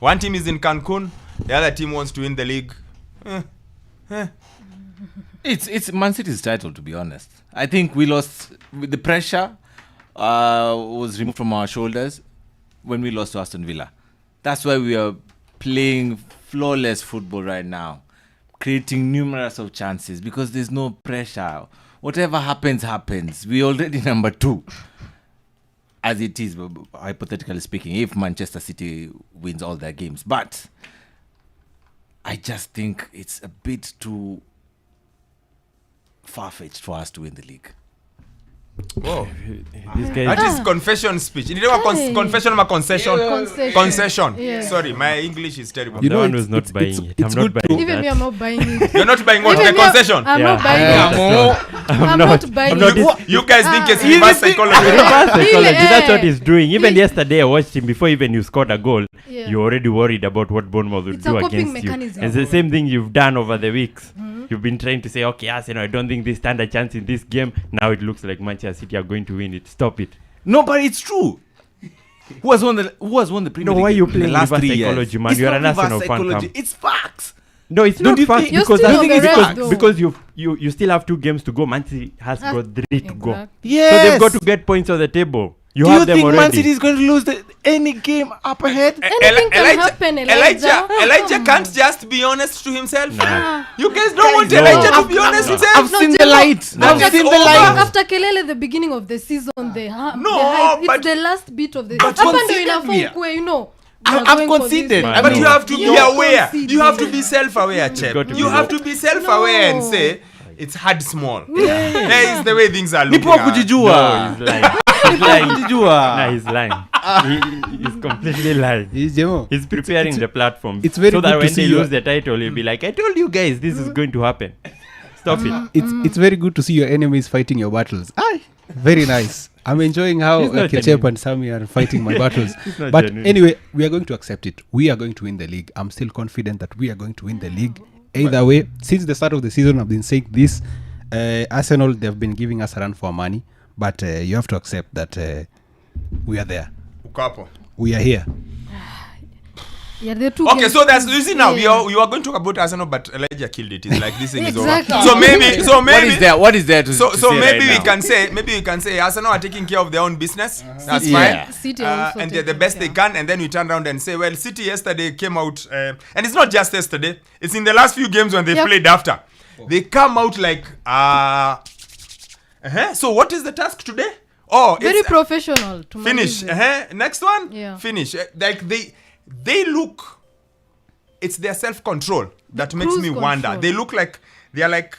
One team is in Cancun, the other team wants to win the league. It's Man City's title, to be honest. I think we lost with the pressure was removed from our shoulders when we lost to Aston Villa. That's why we are playing flawless football right now, creating numerous of chances because there's no pressure. Whatever happens. We're already number 2. As it is, hypothetically speaking, if Manchester City wins all their games. But I just think it's a bit too far-fetched for us to win the league. Whoa. This guy That is confession speech. Did you have confession or concession? Concession. Yeah. Sorry, my English is terrible. the one who's not buying it. I'm not buying Even that. me, I'm not buying it. You're not buying what? Even The me, concession? I'm not buying it. I'm not buying it. You guys think it's reverse psychology. Reverse psychology, that's what Eh. he's doing. Even yesterday I watched him before even you scored a goal. Yeah. You're already worried about what Bournemouth will It's a do coping against mechanism. you. It's the same thing you've done over the weeks. You've been trying to say, okay, Arsenal, I don't think they stand a chance in this game. Now it looks like Manchester City are going to win it. Stop it. No, but it's true. Who has won the Premier No, League why are you in the playing last reverse 3 years? psychology, man? It's You're not an Arsenal reverse fan, psychology. Cam. It's facts. No, it's Don't not you fact think- You're because still I on think the it's red, because though. you still have 2 games to go. Man City has got 3 to go. Exactly. Yes. So they've got to get points on the table. You Do have you them think already. Man City is going to lose any game up ahead? Anything can happen, Elijah. Elijah can't just be honest to himself. Nah. You guys don't want No. Elijah to be honest No. himself. I've seen the light. No. I've seen the Over. light. After Kelele, the beginning of the season, No, the hype, but- it's the last bit of the. But Hapa ndo conceded inafaa me. ukue, you know. I've we are going for conceded. this. Man, But no. you have to be You're aware. conceding. You have to be self-aware, Chep. got to You be have to be self-aware and No. say it's hard small. Hey, it's the way things are looking. Nipo kujijua. No, he's lying. He's lying. Kujijua. Nah, he's lying. He's completely lying. Jemo, He's preparing the platform it's very so that good to when see they you- lose the title, he'll be like, I told you guys this is going to happen. Stop it. it's very good to see your enemies fighting your battles. Aye, very nice. I'm enjoying how He's not Chep genuine. and Sammy are fighting my battles. not But genuine. anyway, we are going to accept it. We are going to win the league. I'm still confident that we are going to win the league. Either way, since the start of the season, I've been saying this. Arsenal, they've been giving us a run for money. But you have to accept that we are there. Ukapo. We are here. Yeah, the two Okay, games- so that's you see now we Yeah. are going to talk about Arsenal, but Elijah killed it. It's like this thing is Exactly. over. So maybe What is there to so to so say maybe right we now? can say Arsenal are taking care of their own business. That's Yeah. fine. City also And they're the taking best they care. can, and then we turn around and say, well, City yesterday came out, and it's not just yesterday. It's in the last few games when they Yep. played after. They come out like, So what is the task today? Oh, Very it's professional. To finish. Malize. Next one. Yeah. Finish. Like they look. It's their self-control that makes cruise me wonder. control. They look like they are like.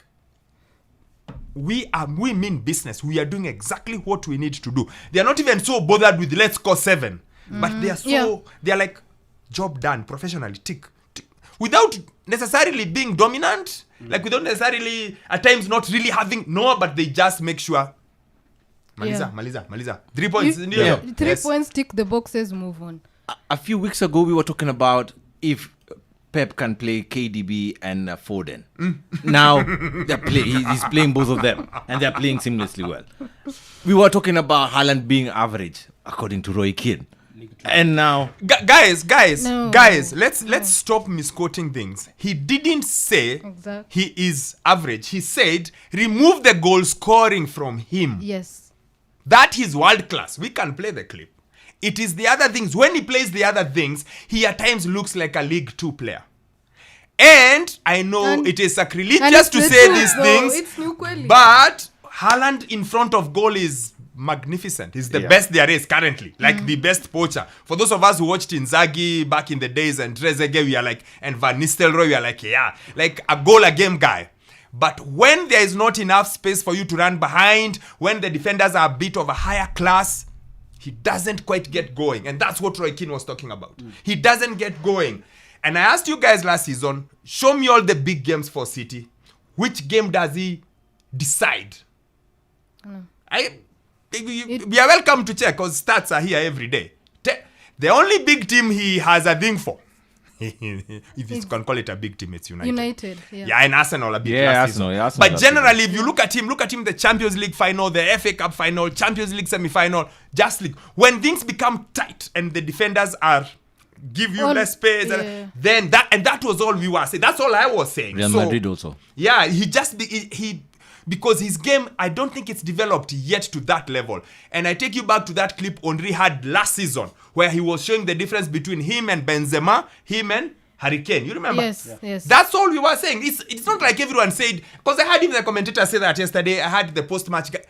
We mean business. We are doing exactly what we need to do. They are not even so bothered with let's score 7, but they are so Yeah. they are like job done professionally. Tick, tick. Without necessarily being dominant, like without necessarily at times not really having but they just make sure. Maliza. 3 points. You- ndio. yeah. 3 Yes. points, tick the boxes, move on. A few weeks ago, we were talking about if Pep can play KDB and Foden. Now he's playing both of them, and they're playing seamlessly well. We were talking about Haaland being average, according to Roy Keane, and now Guys, No. let's stop misquoting things. He didn't say Exactly. he is average. He said remove the goal scoring from him. Yes. That is world class. We can play the clip. It is the other things. When he plays the other things, he at times looks like a League 2 player. And I know And- it is And sacrilegious it's to the say truth, these though. things, It's new kweli. but Haaland in front of goal is magnificent. He's the best there is currently, like the best poacher. For those of us who watched Inzaghi back in the days and Trezeguet, we are like, and Van Nistelrooy, we are like, yeah, like a goal a game guy. But when there is not enough space for you to run behind, when the defenders are a bit of a higher class, he doesn't quite get going. And that's what Roy Keane was talking about. He doesn't get going. And I asked you guys last season, show me all the big games for City. Which game does he decide? We are welcome to check because stats are here every day. The only big team he has a thing for, if you can call it a big team, it's United. Yeah. And Arsenal a bit Yeah, last Arsenal, season. yeah, Arsenal But last generally, if you look at him the Champions League final, the FA Cup final, Champions League semi-final, Just League. When things become tight and the defenders are give you All- less space. yeah. Then that was all we were saying. That's all I was saying. Real So, Madrid also. yeah, he because his game, I don't think it's developed yet to that level. And I take you back to that clip Henry had last season where he was showing the difference between him and Benzema, him and Harry Kane. You remember? Yes. That's all we were saying. It's not like everyone said, because I heard even the commentator say that yesterday. I had the post-match guy.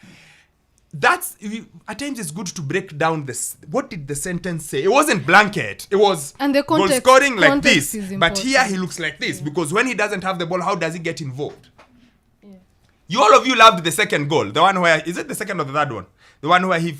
At times it's good to break down this. What did the sentence say? It wasn't blanket. It was And the goal context- scoring like context this. is But here important. he looks like this because when he doesn't have the ball, how does he get involved? All of you loved the second goal. The one where, is it the second or the third one? The one where he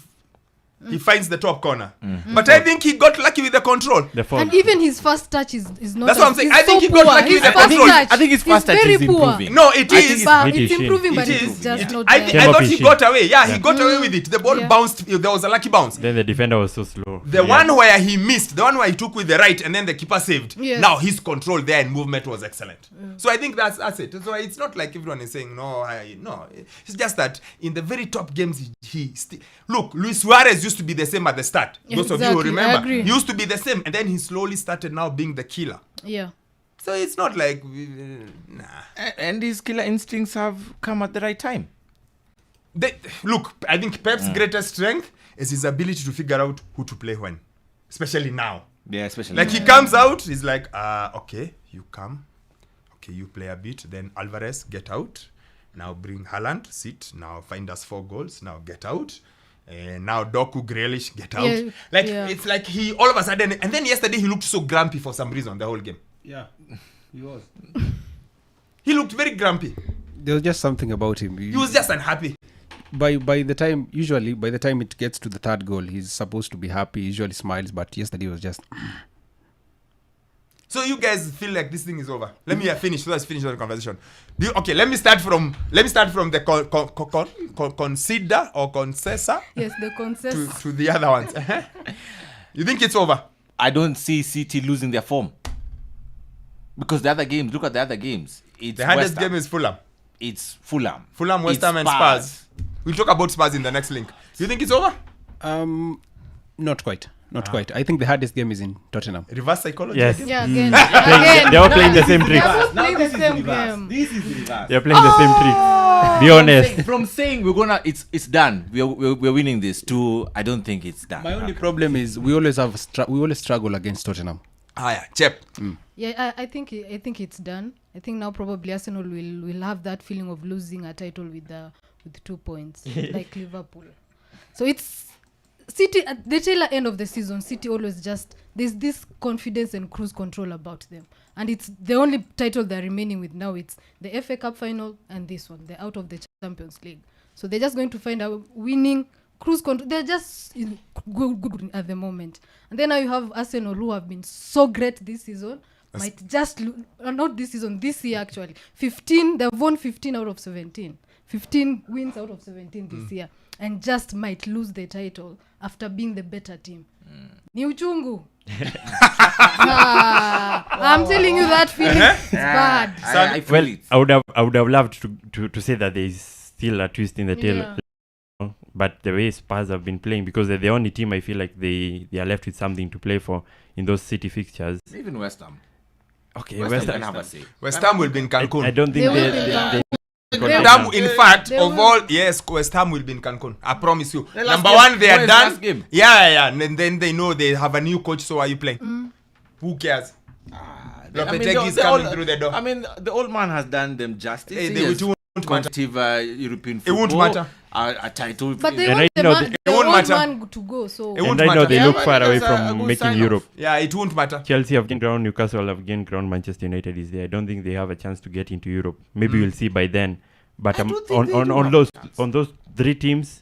finds the top corner. But I think he got lucky with the control. The fourth. And even his first touch is not. That's what I'm saying. is I think so he got poor. lucky with His the first control. touch I think his first touch very is poor. improving. No, it is. But Pretty it's sheen. improving, but It it's is. just not I there. thought he Sheen. got away. Yeah, he got away with it. The ball Yeah. bounced. There was a lucky bounce. Then the defender was so slow. The one where he missed, the one where he took with the right and then the keeper saved. Yes. Now his control there and movement was excellent. So I think that's it. So it's not like everyone is saying no. It's just that in the very top games look, Luis Suarez used to be the same at the start. Those of you who Exactly, I remember, agree. he used to be the same, and then he slowly started now being the killer. Yeah. So it's not like nah. And his killer instincts have come at the right time. Look, I think Pep's greatest strength is his ability to figure out who to play when, especially now. Yeah, especially Like he comes out, he's like, okay, you come. Okay, you play a bit. Then Alvarez, get out. Now bring Haaland, sit. Now find us 4 goals. Now get out. Now Doku, Grealish, get out. Yeah, It's like he all of a sudden. And then yesterday he looked so grumpy for some reason the whole game. Yeah, he was. He looked very grumpy. There was just something about him. He was just unhappy. By the time it gets to the third goal, he's supposed to be happy. He usually smiles, but yesterday was just. So you guys feel like this thing is over? Let me finish. Let's finish the conversation. Let me start from the consider or concessor Yes, the consensus. to the other ones. You think it's over? I don't see City losing their form. Because the other games, look at the other games. It's The hardest West Ham. game is Fulham. It's Fulham. Fulham, West It's Ham, and Spurs. We'll talk about Spurs in the next link. You think it's over? Not quite. Not quite. I think the hardest game is in Tottenham. Reverse psychology. Yes. again? Yeah, again. They're all playing the same They tricks. are both playing the same game. This is the reverse. They're playing the same tricks. Be honest. From saying we're gonna, it's done. We're winning this. To I don't think it's done. My only problem is we always struggle against Tottenham. Yeah. Chep. Yeah, I think it's done. I think now probably Arsenal will have that feeling of losing a title with 2 points, like Liverpool. So it's City at the tail end of the season. City always just there's this confidence and cruise control about them, and it's the only title they're remaining with now. It's the FA Cup final and this one. They're out of the Champions League, so they're just going to find a winning cruise control. They're just good at the moment. And then now you have Arsenal, who have been so great this season. Might just not this season, this year actually. 15, they've won 15 out of 17. 15 wins out of 17 this year, and just might lose the title after being the better team. Ni uchungu. I'm telling you that feeling is bad. I feel Well, it. I would have loved to say that there is still a twist in the tail. Yeah. But the way Spurs have been playing, because they're the only team I feel like they are left with something to play for in those City fixtures. Even West Ham. Okay, West Ham can have a say. West Ham will be in Cancun. I don't think They will they, be they, done. they West Ham, in fact, They of will. all, yes, West Ham will be in Cancun. I promise you. The last Number game. one, they What are is done. last game? Yeah. And then they know they have a new coach. So are you playing? Who cares? Lopetegui is coming through the door. I mean, the old man has done them justice. Hey, He they has won't matter. competitive European It football. won't matter. A title. But they And want right the now man, they- the won't old matter. man to go. So It won't and right now matter. they Yeah, look but far away that's a from good making sign-off. Europe. Yeah, it won't matter. Chelsea have gained ground, Newcastle have gained ground, Manchester United is there. I don't think they have a chance to get into Europe. Maybe we'll see by then. But I don't think they do on have those a chance. on those 3 teams,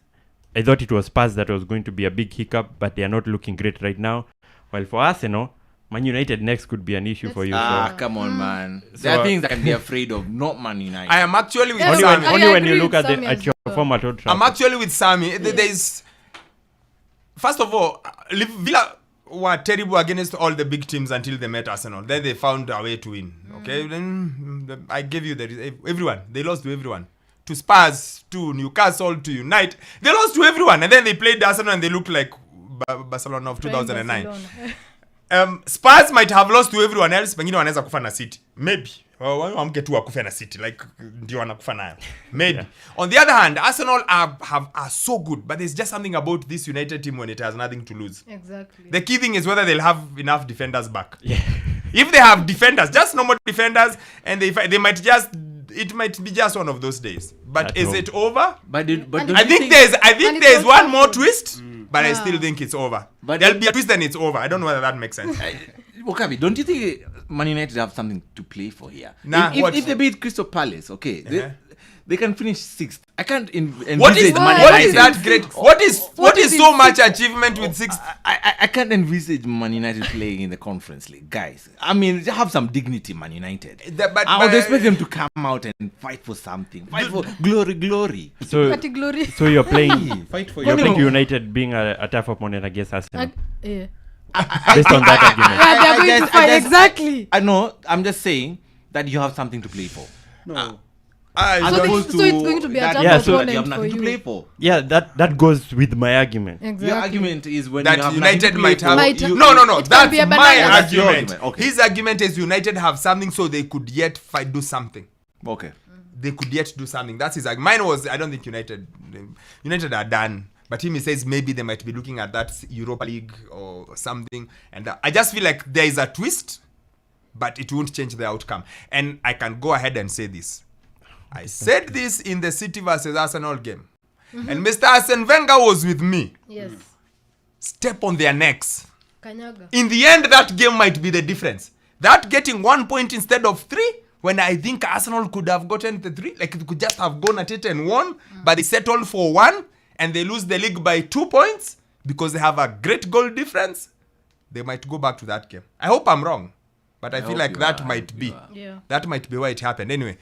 I thought it was Spurs that was going to be a big hiccup, but they are not looking great right now. While for Arsenal, Man United next could be an issue for you. Ah, So come on, man. So- There are things that can be afraid of, not Man United. I am actually with Yeah, only Sammy. when, only when you agree look with at Sammy at as your well. form at Old I'm Trafford. actually with Sammy. There's first of all, Villa were terrible against all the big teams until they met Arsenal. Then they found a way to win. Okay, then I gave you everyone. They lost to everyone. To Spurs, to Newcastle, to United. They lost to everyone, and then they played Arsenal and they looked like Barcelona of 2009. Spurs might have lost to everyone else, pengine wanaweza kufa na City. Maybe. Wamke tu wakufe na City, like ndio wanakufa nayo. Maybe. On the other hand, Arsenal are so good, but there's just something about this United team when it has nothing to lose. Exactly. The key thing is whether they'll have enough defenders back. Yeah. If they have defenders, just normal defenders, and they might just, it might be just one of those days. But is it over? But I think there's one more twist, but I still think it's over. But There'll be a twist and it's over. I don't know whether that makes sense. Wakabi, don't you think Man United have something to play for here? Nah, if they beat Crystal Palace, okay, they can finish 6th. I can't envisage What is Man what is United. that great? What is so much achievement with 6th? I can't envisage Man United playing in the Conference League, guys. I mean, they have some dignity, Man United. I would expect them to come out and fight for something, fight for glory. So, Party glory. so you're playing. Fight for You're your playing United being a tough opponent against Arsenal. Yeah. Based on that argument. Yeah, they're going to fight. Exactly. I know. I'm just saying that you have something to play for. No. As So opposed so it's going to be a that- tough Yeah, so- that you have opponent nothing for to play you. for. Yeah, that goes with my argument. Exactly. Your argument is when That you have United nothing to might play have. for, Might- you- No. It can That's be a my banana. That's your argument. argument, okay. His argument is United have something so they could yet do something. Okay. They could yet do something. That's his argument. Mine was I don't think United are done. But he says maybe they might be looking at that Europa League or something. And I just feel like there is a twist, but it won't change the outcome. And I can go ahead and say this. I said this in the City versus Arsenal game. And Mr. Arsene Wenger was with me. Yes. Step on their necks. Kanyaga. In the end, that game might be the difference. That getting 1 point instead of 3, when I think Arsenal could have gotten the 3, like it could just have gone at it and won, but they settled for 1, and they lose the league by 2 points because they have a great goal difference. They might go back to that game. I hope I'm wrong, but I feel hope like you that are, might you be. are. Yeah. That might be why it happened. Anyway,